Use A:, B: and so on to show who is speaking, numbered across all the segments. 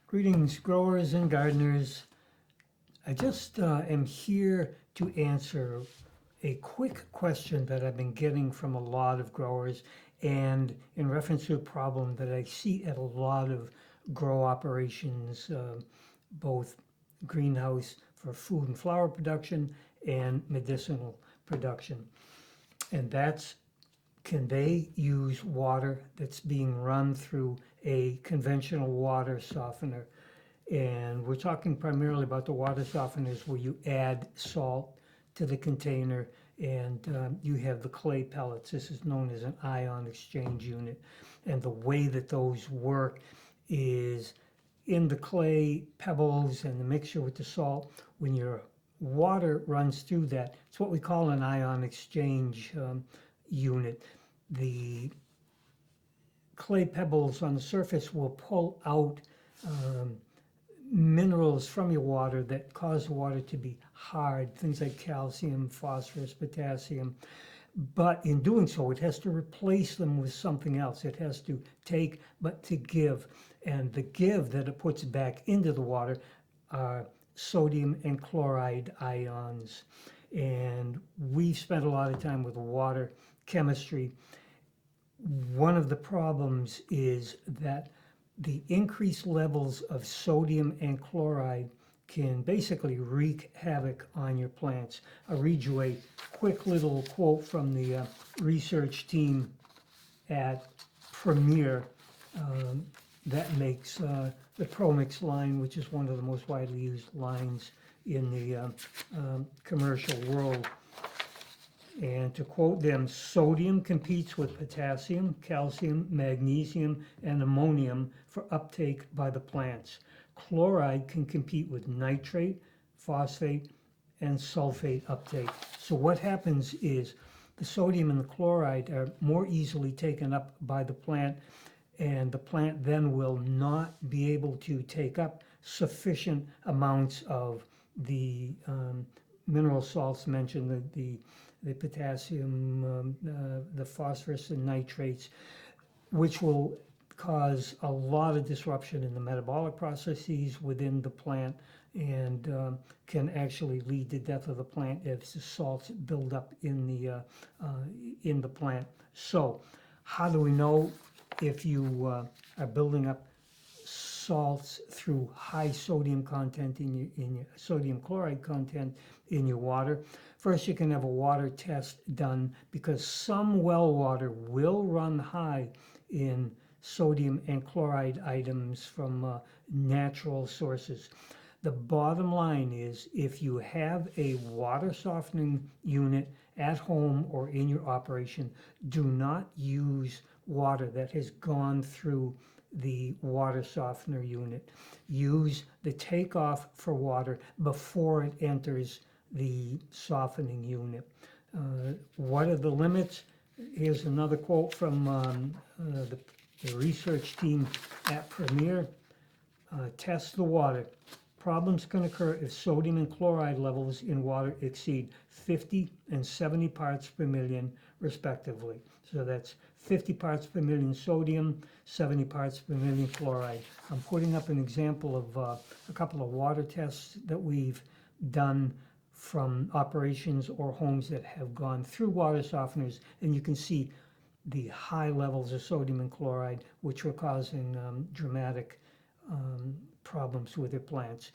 A: Greetings, growers and gardeners. I just am here to answer a quick question that I've been getting from a lot of growers, and in reference to a problem that I see at a lot of grow operations, both greenhouse for food and flower production and medicinal production. And that's, can they use water that's being run through a conventional water softener? And we're talking primarily about the water softeners where you add salt to the container and you have the clay pellets. This is known as an ion exchange unit. And the way that those work is in the clay pebbles and the mixture with the salt, when your water runs through that, it's what we call an ion exchange unit. The clay pebbles on the surface will pull out minerals from your water that cause the water to be hard, things like calcium, phosphorus, potassium. But in doing so, it has to replace them with something else. It has to take, but to give. And the give that it puts back into the water are sodium and chloride ions. And we've spent a lot of time with water chemistry. One of the problems is that the increased levels of sodium and chloride can basically wreak havoc on your plants. I'll read you a quick little quote from the research team at Premier that makes the ProMix line, which is one of the most widely used lines in the commercial world. And to quote them, sodium competes with potassium, calcium, magnesium, and ammonium for uptake by the plants. Chloride can compete with nitrate, phosphate, and sulfate uptake. So what happens is the sodium and the chloride are more easily taken up by the plant, and the plant then will not be able to take up sufficient amounts of the mineral salts mentioned, the potassium, the phosphorus and nitrates, which will cause a lot of disruption in the metabolic processes within the plant and can actually lead to death of the plant if the salts build up in the plant. So how do we know if you are building up salts through high sodium content in your sodium chloride content in your water? First, you can have a water test done, because some well water will run high in sodium and chloride items from natural sources. The bottom line is, if you have a water softening unit at home or in your operation, do not use water that has gone through the water softener unit. Use the takeoff for water before it enters the softening unit. What are the limits? Here's another quote from the research team at Premier. Test the water. Problems can occur if sodium and chloride levels in water exceed 50 and 70 parts per million respectively. So that's 50 parts per million sodium, 70 parts per million chloride. I'm putting up an example of a couple of water tests that we've done from operations or homes that have gone through water softeners, and you can see the high levels of sodium and chloride, which were causing dramatic problems with your plants.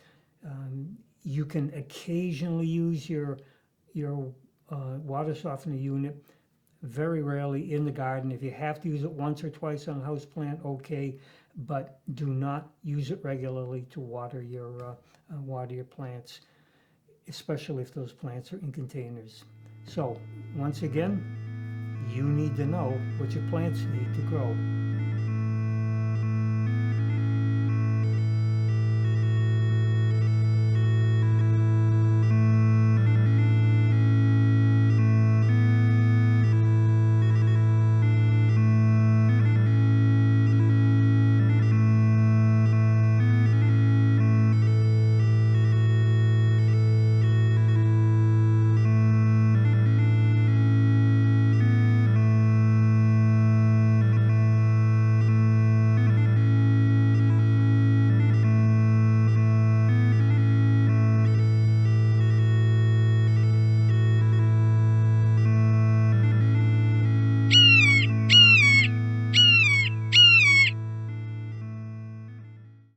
A: You can occasionally use your water softener unit, very rarely in the garden. If you have to use it once or twice on a house plant, okay, but do not use it regularly to water your plants, especially if those plants are in containers. So once again, you need to know what your plants need to grow.